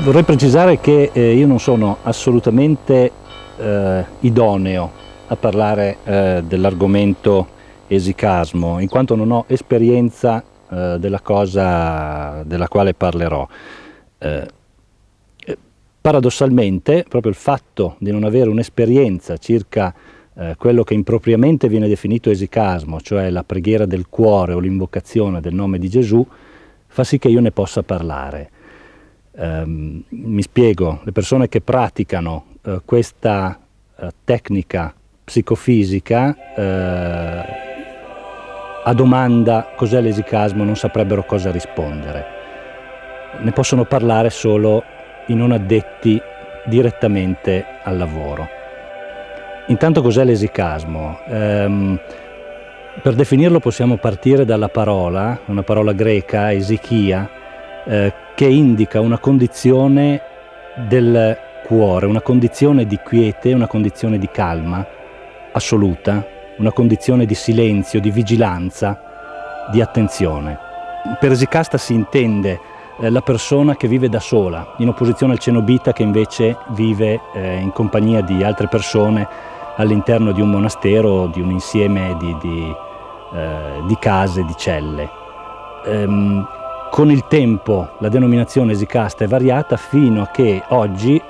Vorrei precisare che io non sono assolutamente idoneo a parlare dell'argomento esicasmo, in quanto non ho esperienza della cosa della quale parlerò. Paradossalmente, proprio il fatto di non avere un'esperienza circa quello che impropriamente viene definito esicasmo, cioè la preghiera del cuore o l'invocazione del nome di Gesù, fa sì che io ne possa parlare. Mi spiego: le persone che praticano questa tecnica psicofisica a domanda cos'è l'esicasmo non saprebbero cosa rispondere. Ne possono parlare solo i non addetti direttamente al lavoro. Intanto, cos'è l'esicasmo? Per definirlo possiamo partire dalla parola, una parola greca, esichia, che indica una condizione del cuore, una condizione di quiete, una condizione di calma assoluta, una condizione di silenzio, di vigilanza, di attenzione. Per esicasta si intende la persona che vive da sola, in opposizione al cenobita che invece vive in compagnia di altre persone all'interno di un monastero o di un insieme di case, di celle. Con il tempo la denominazione esicasta è variata fino a che oggi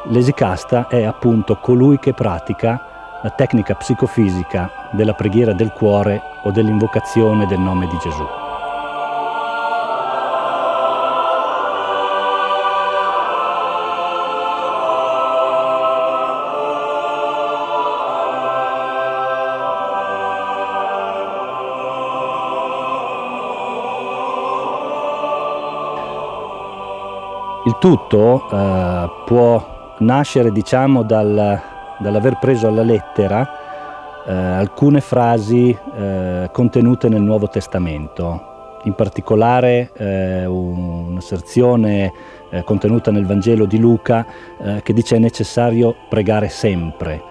l'esicasta è appunto colui che pratica la tecnica psicofisica della preghiera del cuore o dell'invocazione del nome di Gesù. Il tutto può nascere, diciamo, dall'aver preso alla lettera alcune frasi contenute nel Nuovo Testamento, in particolare un'asserzione contenuta nel Vangelo di Luca che dice: è necessario pregare sempre.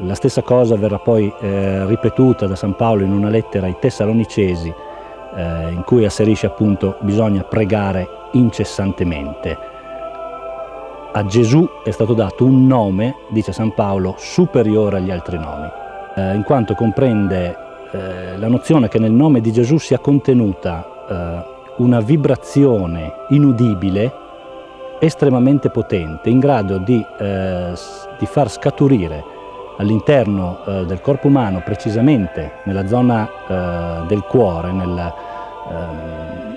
La stessa cosa verrà poi ripetuta da San Paolo in una lettera ai Tessalonicesi, in cui asserisce appunto bisogna pregare incessantemente. A Gesù è stato dato un nome, dice San Paolo, superiore agli altri nomi, in quanto comprende la nozione che nel nome di Gesù sia contenuta una vibrazione inudibile, estremamente potente, in grado di far scaturire all'interno del corpo umano, precisamente nella zona del cuore,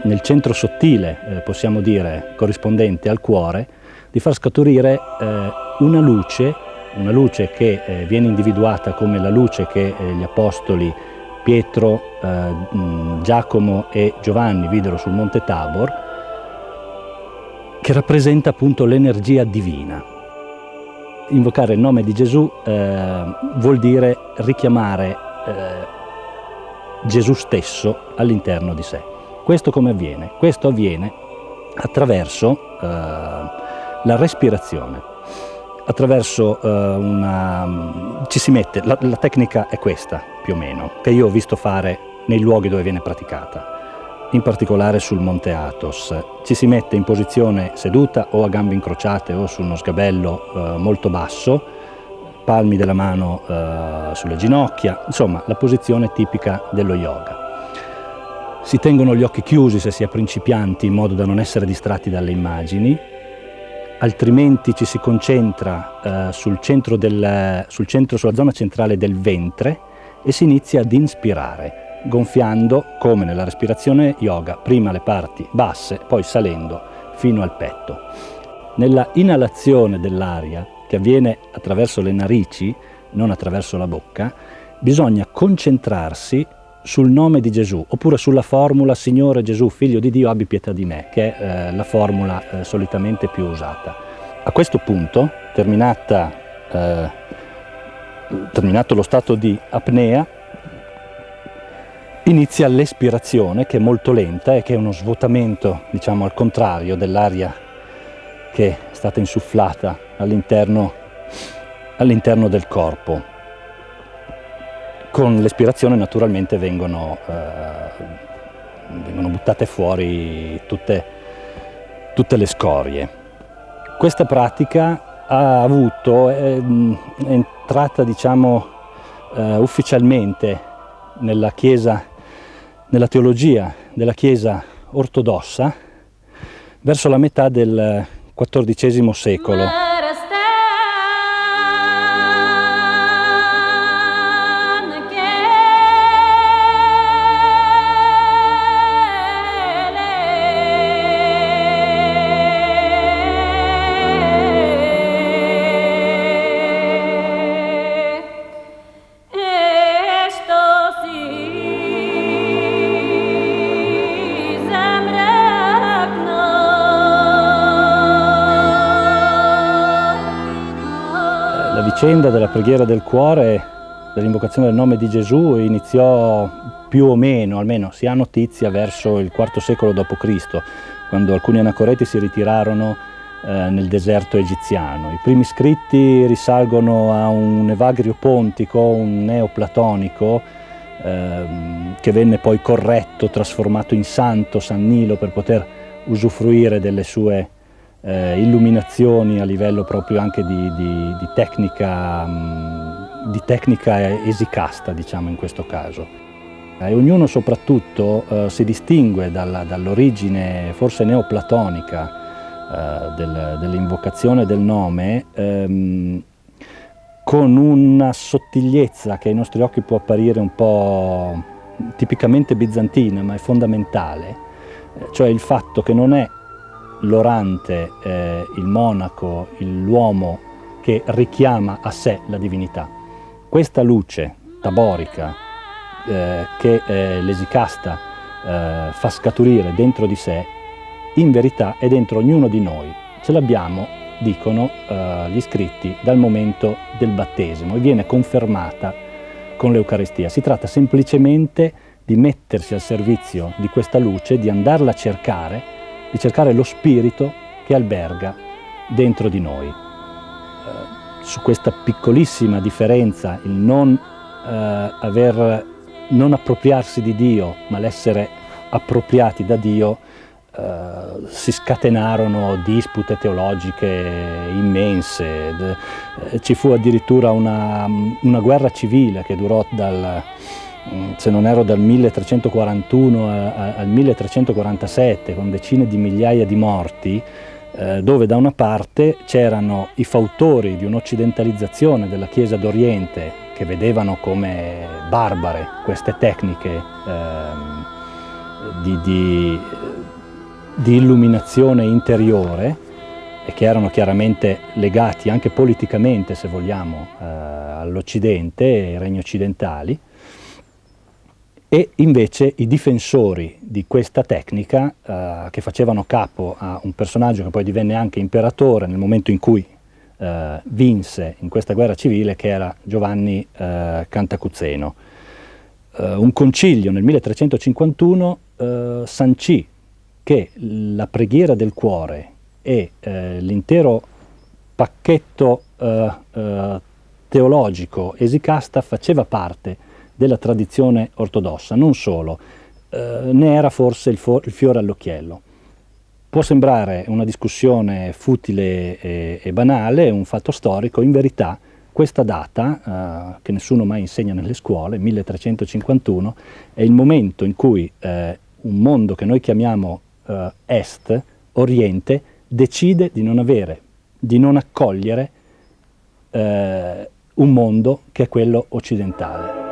nel centro sottile, possiamo dire, corrispondente al cuore, di far scaturire una luce che viene individuata come la luce che gli apostoli Pietro, Giacomo e Giovanni videro sul Monte Tabor, che rappresenta appunto l'energia divina. Invocare il nome di Gesù vuol dire richiamare Gesù stesso all'interno di sé. Questo come avviene? Questo avviene attraverso la respirazione, attraverso ci si mette, la tecnica è questa più o meno, che io ho visto fare nei luoghi dove viene praticata, in particolare sul Monte Athos. Ci si mette in posizione seduta o a gambe incrociate o su uno sgabello molto basso, palmi della mano sulle ginocchia, insomma la posizione tipica dello yoga. Si tengono gli occhi chiusi se si è principianti, in modo da non essere distratti dalle immagini. Altrimenti ci si concentra sulla zona centrale del ventre e si inizia ad inspirare, gonfiando, come nella respirazione yoga, prima le parti basse, poi salendo fino al petto. Nella inalazione dell'aria, che avviene attraverso le narici, non attraverso la bocca, bisogna concentrarsi sul nome di Gesù, oppure sulla formula Signore Gesù, Figlio di Dio, abbi pietà di me, che è la formula solitamente più usata. A questo punto, terminato lo stato di apnea, inizia l'espirazione, che è molto lenta e che è uno svuotamento, diciamo al contrario, dell'aria che è stata insufflata all'interno del corpo. Con l'espirazione naturalmente vengono buttate fuori tutte le scorie. Questa pratica ha avuto, è entrata diciamo ufficialmente nella Chiesa, nella teologia della Chiesa ortodossa verso la metà del XIV secolo. La vicenda della preghiera del cuore, dell'invocazione del nome di Gesù, iniziò più o meno, almeno si ha notizia, verso il IV secolo d.C., quando alcuni anacoreti si ritirarono nel deserto egiziano. I primi scritti risalgono a un Evagrio pontico, un neoplatonico, che venne poi corretto, trasformato in santo, San Nilo, per poter usufruire delle sue illuminazioni a livello proprio anche di tecnica esicasta, diciamo in questo caso. E ognuno soprattutto si distingue dall'origine forse neoplatonica dell'invocazione del nome con una sottigliezza che ai nostri occhi può apparire un po' tipicamente bizantina, ma è fondamentale, cioè il fatto che non è l'orante, il monaco, l'uomo che richiama a sé la divinità. Questa luce taborica che l'esicasta fa scaturire dentro di sé, in verità è dentro ognuno di noi. Ce l'abbiamo, dicono gli scritti, dal momento del battesimo e viene confermata con l'Eucaristia. Si tratta semplicemente di mettersi al servizio di questa luce, di andarla a cercare, di cercare lo spirito che alberga dentro di noi. Su questa piccolissima differenza, il non appropriarsi di Dio, ma l'essere appropriati da Dio, si scatenarono dispute teologiche immense. Ci fu addirittura una guerra civile che durò se non ero dal 1341 al 1347, con decine di migliaia di morti, dove da una parte c'erano i fautori di un'occidentalizzazione della Chiesa d'Oriente, che vedevano come barbare queste tecniche di illuminazione interiore, e che erano chiaramente legati anche politicamente, se vogliamo, all'Occidente e ai regni occidentali, e invece i difensori di questa tecnica, che facevano capo a un personaggio che poi divenne anche imperatore nel momento in cui vinse in questa guerra civile, che era Giovanni Cantacuzeno. Un concilio nel 1351 sancì che la preghiera del cuore e l'intero pacchetto teologico esicasta faceva parte della tradizione ortodossa. Non solo, ne era forse il fiore all'occhiello. Può sembrare una discussione futile e banale, un fatto storico. In verità questa data, che nessuno mai insegna nelle scuole, 1351, è il momento in cui un mondo che noi chiamiamo Est, Oriente, decide di non accogliere un mondo che è quello occidentale.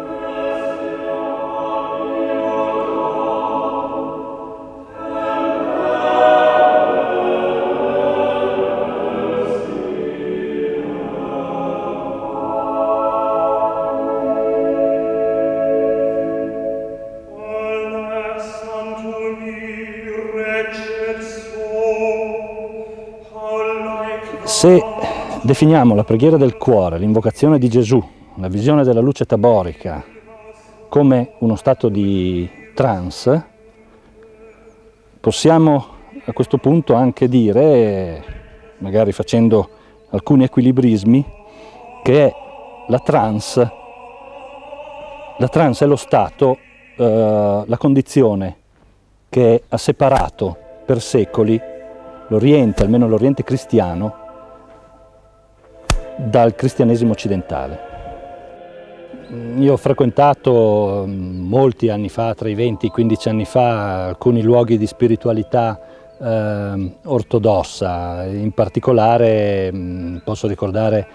Se definiamo la preghiera del cuore, l'invocazione di Gesù, la visione della luce taborica come uno stato di trance, possiamo a questo punto anche dire, magari facendo alcuni equilibrismi, che la trance è lo stato, la condizione che ha separato per secoli l'Oriente, almeno l'Oriente cristiano, dal cristianesimo occidentale. Io ho frequentato molti anni fa, tra i 20 e i 15 anni fa, alcuni luoghi di spiritualità ortodossa, in particolare posso ricordare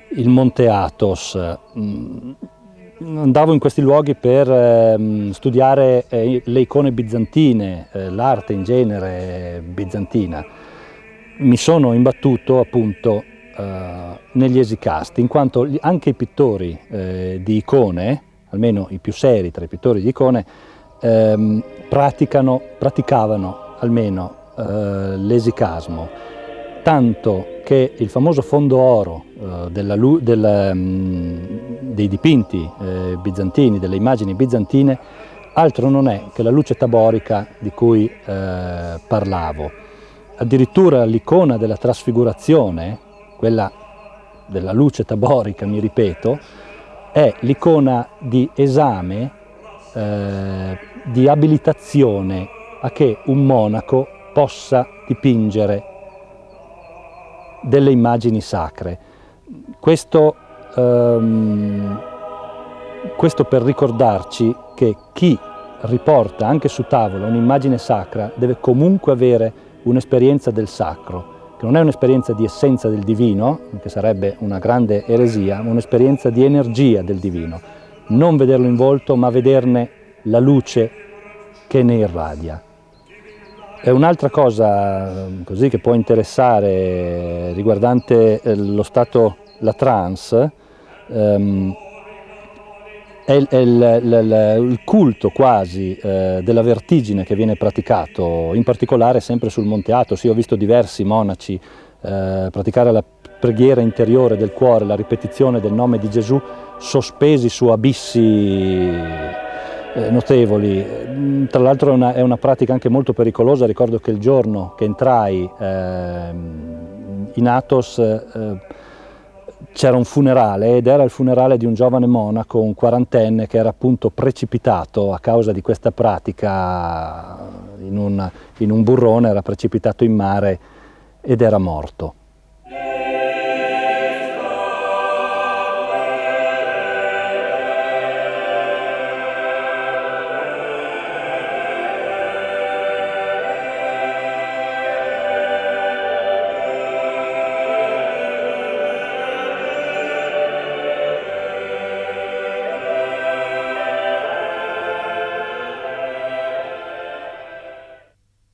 il Monte Athos. Andavo in questi luoghi per studiare le icone bizantine, l'arte in genere bizantina. Mi sono imbattuto appunto negli esicasti, in quanto anche i pittori di icone, almeno i più seri tra i pittori di icone, praticavano almeno l'esicasmo, tanto che il famoso fondo oro dei dipinti bizantini, delle immagini bizantine, altro non è che la luce taborica di cui parlavo. Addirittura l'icona della trasfigurazione, quella della luce taborica, mi ripeto, è l'icona di esame, di abilitazione a che un monaco possa dipingere delle immagini sacre. Questo per ricordarci che chi riporta anche su tavola un'immagine sacra deve comunque avere un'esperienza del sacro, che non è un'esperienza di essenza del divino, che sarebbe una grande eresia, ma un'esperienza di energia del divino. Non vederlo in volto, ma vederne la luce che ne irradia. E un'altra cosa così che può interessare riguardante lo stato, la trance, è il culto quasi della vertigine che viene praticato, in particolare sempre sul Monte Athos. Io ho visto diversi monaci praticare la preghiera interiore del cuore, la ripetizione del nome di Gesù, sospesi su abissi notevoli. Tra l'altro è una pratica anche molto pericolosa. Ricordo che il giorno che entrai in Athos c'era un funerale, ed era il funerale di un giovane monaco, un quarantenne, che era appunto precipitato a causa di questa pratica in un burrone, era precipitato in mare ed era morto.